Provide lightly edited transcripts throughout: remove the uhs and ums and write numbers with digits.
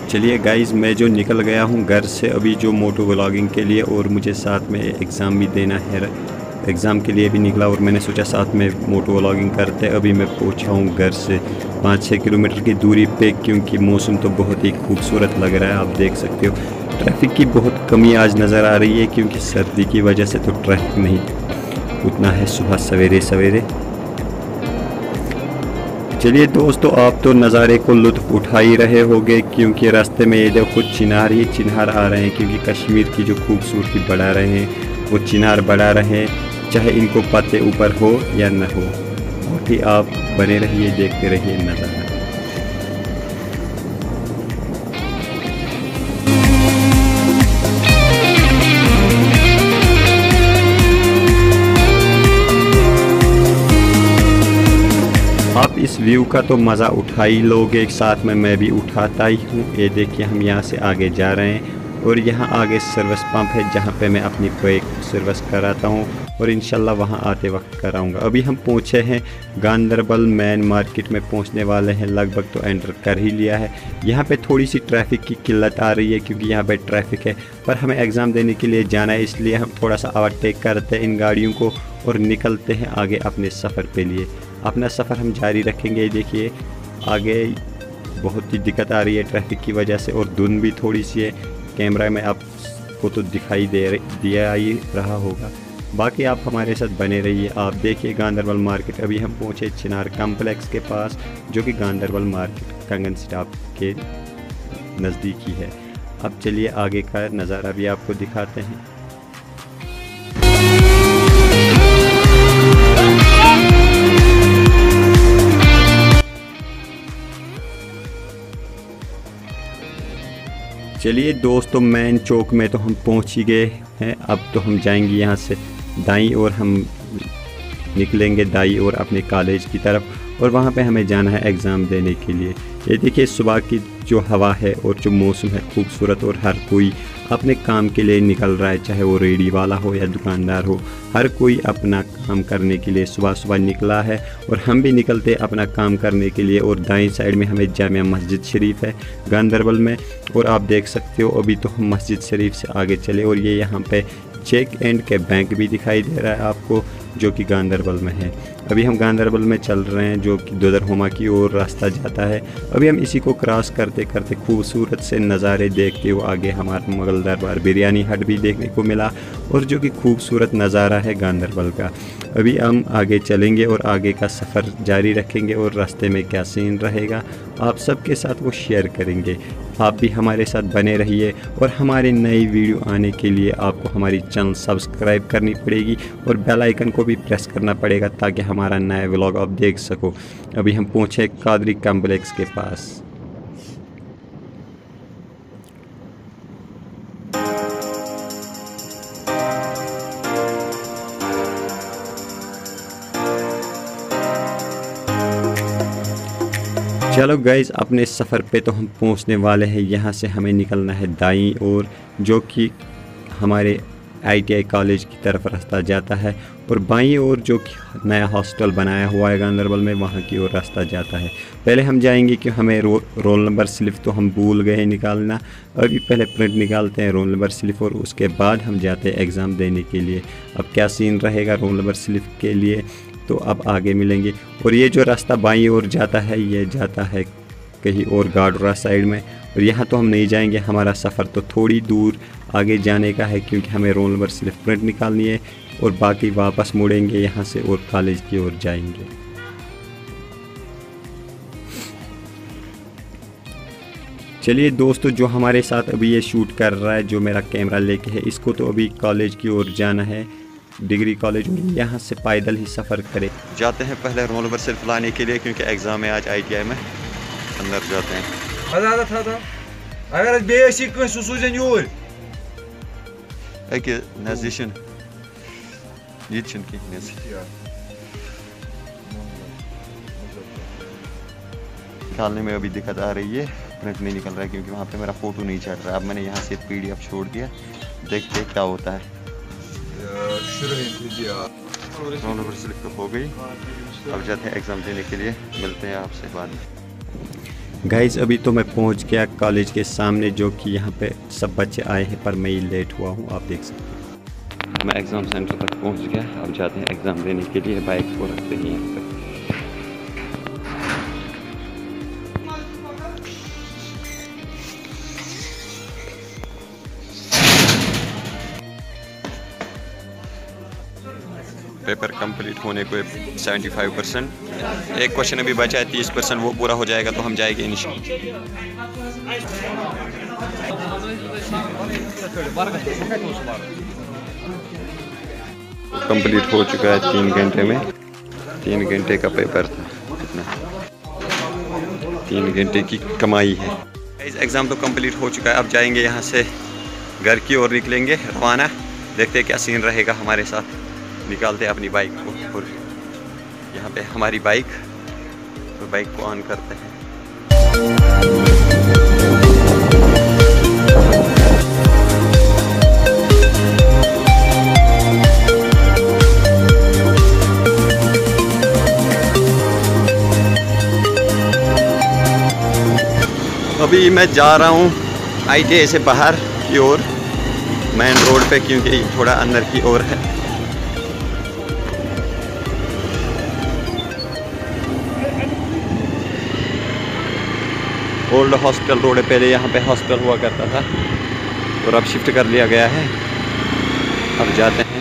चलिए गाइस, मैं जो निकल गया हूँ घर से अभी जो मोटो व्लॉगिंग के लिए, और मुझे साथ में एग्ज़ाम भी देना है। एग्ज़ाम के लिए भी निकला और मैंने सोचा साथ में मोटो व्लॉगिंग करते। अभी मैं पहुँचा हूँ घर से 5-6 किलोमीटर की दूरी पे, क्योंकि मौसम तो बहुत ही खूबसूरत लग रहा है। आप देख सकते हो ट्रैफिक की बहुत कमी आज नज़र आ रही है, क्योंकि सर्दी की वजह से तो ट्रैफिक नहीं उतना है सुबह सवेरे सवेरे। चलिए दोस्तों, आप तो नज़ारे को लुत्फ़ उठा ही रहे होंगे, क्योंकि रास्ते में ये देखो चिनार ही चिनार आ रहे हैं, क्योंकि कश्मीर की जो खूबसूरती बढ़ा रहे हैं वो चिनार बढ़ा रहे हैं, चाहे इनको पत्ते ऊपर हो या न हो। बाकी आप बने रहिए, देखते रहिए नज़ारा। आप इस व्यू का तो मज़ा उठा ही लोगे, साथ में मैं भी उठाता ही हूँ। ये देखिए हम यहाँ से आगे जा रहे हैं और यहाँ आगे सर्विस पंप है, जहाँ पे मैं अपनी बाइक सर्विस कराता हूँ और इंशाल्लाह वहाँ आते वक्त कराऊँगा। अभी हम पहुँचे हैं गांदरबल मेन मार्केट में, पहुँचने वाले हैं, लगभग तो एंटर कर ही लिया है। यहाँ पे थोड़ी सी ट्रैफिक की किल्लत आ रही है, क्योंकि यहाँ पे ट्रैफिक है, पर हमें एग्ज़ाम देने के लिए जाना है, इसलिए हम थोड़ा सा ओवरटेक करते हैं इन गाड़ियों को और निकलते हैं आगे अपने सफ़र के लिए। अपना सफ़र हम जारी रखेंगे। देखिए आगे बहुत ही दिक्कत आ रही है ट्रैफिक की वजह से, और धुंध भी थोड़ी सी है। कैमरा में आपको तो दिखाई दिया ही रहा होगा। बाकी आप हमारे साथ बने रहिए। आप देखिए गांदरबल मार्केट, अभी हम पहुँचे चिनार कम्प्लेक्स के पास, जो कि गांदरबल मार्केट कंगन स्टॉप के नज़दीक ही है। अब चलिए आगे का नज़ारा भी आपको दिखाते हैं। चलिए दोस्तों, मेन चौक में तो हम पहुंच ही गए हैं। अब तो हम जाएंगे यहाँ से दाईं ओर, हम निकलेंगे दाईं ओर अपने कॉलेज की तरफ, और वहाँ पे हमें जाना है एग्ज़ाम देने के लिए। ये देखिए सुबह की जो हवा है और जो मौसम है खूबसूरत, और हर कोई अपने काम के लिए निकल रहा है, चाहे वो रेडी वाला हो या दुकानदार हो। हर कोई अपना काम करने के लिए सुबह सुबह निकला है, और हम भी निकलते अपना काम करने के लिए। और दाईं साइड में हमें जामिया मस्जिद शरीफ है गांदरबल में, और आप देख सकते हो अभी तो हम मस्जिद शरीफ से आगे चले, और ये यहाँ पे चेक एंड के बैंक भी दिखाई दे रहा है आपको, जो कि गांदरबल में है। अभी हम गांदरबल में चल रहे हैं, जो कि दुधरहुमा की ओर रास्ता जाता है। अभी हम इसी को क्रॉस करते करते खूबसूरत से नज़ारे देखते हुए आगे हमारा मुगल दरबार बिरयानी हट भी देखने को मिला, और जो कि खूबसूरत नज़ारा है गांदरबल का। अभी हम आगे चलेंगे और आगे का सफ़र जारी रखेंगे, और रास्ते में क्या सीन रहेगा आप सबके साथ वो शेयर करेंगे। आप भी हमारे साथ बने रहिए, और हमारे नई वीडियो आने के लिए आपको हमारी चैनल सब्सक्राइब करनी पड़ेगी और बेल आइकन को भी प्रेस करना पड़ेगा, ताकि हमारा नया व्लॉग आप देख सको। अभी हम पहुँचे कादरी कम्प्लेक्स के पास। चलो गाइज़, अपने सफ़र पे तो हम पहुंचने वाले हैं। यहाँ से हमें निकलना है दाईं ओर, जो कि हमारे ITI कॉलेज की तरफ रास्ता जाता है, और बाईं ओर जो कि नया हॉस्टल बनाया हुआ है गांदरबल में, वहाँ की ओर रास्ता जाता है। पहले हम जाएंगे कि हमें रोल नंबर स्लिप तो हम भूल गए निकालना। अभी पहले प्रिंट निकालते हैं रोल नंबर स्लिप, और उसके बाद हम जाते हैं एग्ज़ाम देने के लिए। अब क्या सीन रहेगा रोल नंबर स्लिप के लिए तो अब आगे मिलेंगे। और ये जो रास्ता बाईं ओर जाता है, ये जाता है कहीं और गाडोरा साइड में, और यहाँ तो हम नहीं जाएंगे। हमारा सफ़र तो थोड़ी दूर आगे जाने का है, क्योंकि हमें रोल नंबर स्लिप प्रिंट निकालनी है, और बाकी वापस मुड़ेंगे यहाँ से और कॉलेज की ओर जाएंगे। चलिए दोस्तों, जो हमारे साथ अभी ये शूट कर रहा है, जो मेरा कैमरा लेके है, इसको तो अभी कॉलेज की ओर जाना है, डिग्री कॉलेज, और यहाँ से पैदल ही सफ़र करें। जाते हैं पहले रोल नंबर सिर्फ लाने के लिए, क्योंकि एग्ज़ाम है आज ITI में। अंदर जाते हैं। अगर बेसिक सूजन यूर अके नज़दीशन ये की निकालने में अभी दिक्कत आ रही है, प्रिंट नहीं निकल रहा है, क्योंकि वहाँ पे मेरा फ़ोटो नहीं चढ़ रहा है। अब मैंने यहाँ से PDF छोड़ दिया, देखते क्या होता है। रोल नंबर स्लिप तो हो गई, अब जाते हैं एग्ज़ाम देने के लिए। मिलते हैं आपसे बाद में। गाइस अभी तो मैं पहुंच गया कॉलेज के सामने, जो कि यहाँ पे सब बच्चे आए हैं पर मैं ही लेट हुआ हूँ, आप देख सकते हैं। मैं एग्ज़ाम सेंटर तक पहुंच गया, अब जाते हैं एग्ज़ाम देने के लिए। बाइक को रखते हैं यहाँ पे। पेपर कंप्लीट होने को 75%, एक क्वेश्चन अभी बचा है 30%, वो पूरा हो जाएगा तो हम जाएंगे इंशाल्लाह। कंप्लीट हो चुका है 3 घंटे में, 3 घंटे का पेपर था, कितना 3 घंटे की कमाई है। एग्ज़ाम तो कंप्लीट हो चुका है, अब जाएंगे यहाँ से घर की ओर निकलेंगे रवाना। देखते हैं क्या सीन रहेगा हमारे साथ। निकालते हैं अपनी बाइक को और यहाँ पे हमारी बाइक, तो बाइक को ऑन करते हैं। अभी मैं जा रहा हूँ ITA से बाहर की ओर, मेन रोड पे, क्योंकि थोड़ा अंदर की ओर है। ओल्ड हॉस्टल रोड है, पहले यहाँ पे हॉस्टल हुआ करता था और अब शिफ्ट कर लिया गया है। अब जाते हैं।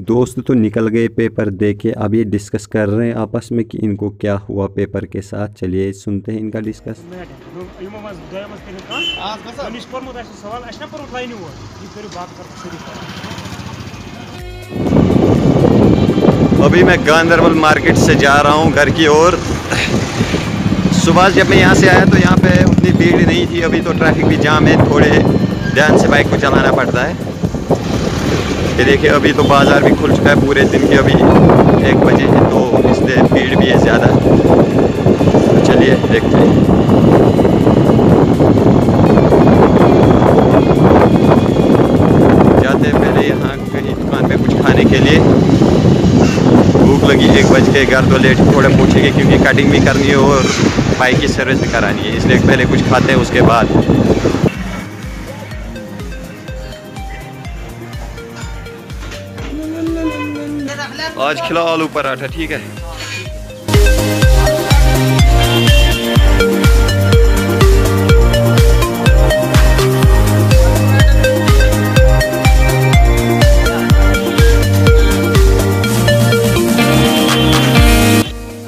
दोस्त तो निकल गए पेपर दे के, अब ये डिस्कस कर रहे हैं आपस में कि इनको क्या हुआ पेपर के साथ। चलिए सुनते हैं इनका डिस्कस। अभी मैं गांधरबल मार्केट से जा रहा हूँ घर की ओर। सुबह जब मैं यहाँ से आया तो यहाँ पे उतनी भीड़ नहीं थी, अभी तो ट्रैफिक भी जाम है, थोड़े ध्यान से बाइक को चलाना पड़ता है। ये देखिए अभी तो बाज़ार भी खुल चुका है पूरे दिन के, अभी 1 बजे है तो इसलिए भीड़ भी है ज़्यादा। तो चलिए देखते हैं। जाते हैं पहले यहाँ कहीं दुकान पे कुछ खाने के लिए, भूख लगी। 1 बज के, घर तो लेट थोड़ा पहुँचेंगे क्योंकि कटिंग भी करनी है और बाइक की सर्विस भी करानी है, इसलिए पहले कुछ खाते हैं उसके बाद। आज खिला आलू पराठा, ठीक है।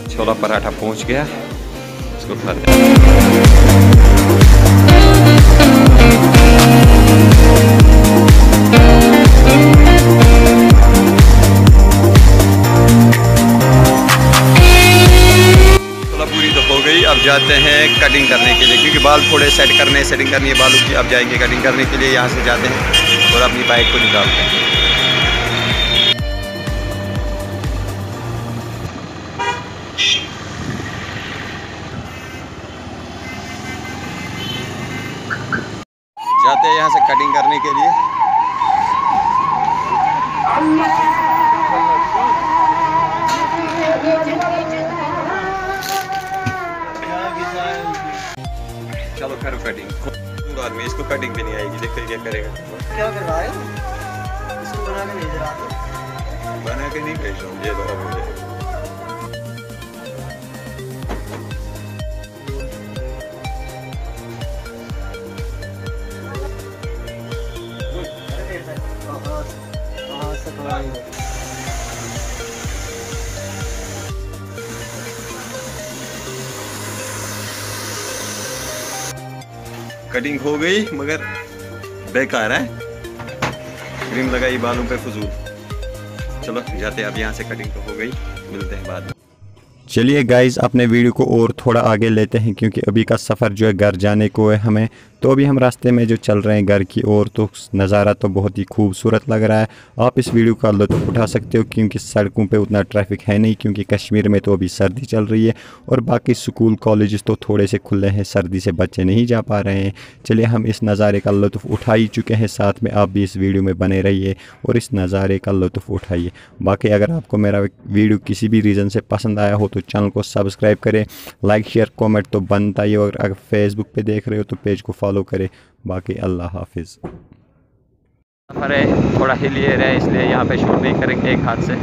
छोला पराठा पहुंच गया, इसको खाते हैं। अब जाते हैं कटिंग करने के लिए, क्योंकि बाल थोड़े सेटिंग करनी है बालों की। अब जाएंगे कटिंग करने के लिए, यहाँ से जाते हैं और अपनी बाइक को निकालते हैं। जाते हैं यहाँ से कटिंग करने के लिए। चलो करो कटिंग। बाद में इसको कटिंग भी नहीं आएगी, देखते क्या करेगा। क्या कर रहा है? इसको बना के भेज रहा है। बना के नहीं भेज रहा हूँ, ये लो मुझे। कटिंग हो गई मगर बेकार है, क्रीम लगाई बालों पे फजूल। चलो जाते हैं, अब यहाँ से कटिंग तो हो गई, मिलते हैं बाद में। चलिए गाइज अपने वीडियो को और थोड़ा आगे लेते हैं, क्योंकि अभी का सफ़र जो है घर जाने को है हमें, तो अभी हम रास्ते में जो चल रहे हैं घर की ओर, तो नज़ारा तो बहुत ही खूबसूरत लग रहा है। आप इस वीडियो का लुत्फ़ उठा सकते हो क्योंकि सड़कों पे उतना ट्रैफिक है नहीं, क्योंकि कश्मीर में तो अभी सर्दी चल रही है और बाकी स्कूल कॉलेजेस तो थोड़े से खुले हैं, सर्दी से बच्चे नहीं जा पा रहे हैं। चलिए हम इस नज़ारे का लुत्फ़ उठा ही चुके हैं, साथ में आप भी इस वीडियो में बने रहिए और इस नज़ारे का लुत्फ़ उठाइए। बाकी अगर आपको मेरा वीडियो किसी भी रीज़न से पसंद आया हो तो चैनल को सब्सक्राइब करें, लाइक शेयर कमेंट तो बनता ही, और अगर फेसबुक पे देख रहे हो तो पेज को फॉलो करें। बाकी अल्लाह हाफिज़। सफ़र है थोड़ा हिली एरिया है, इसलिए यहाँ पे शूट नहीं करेंगे एक हाथ से।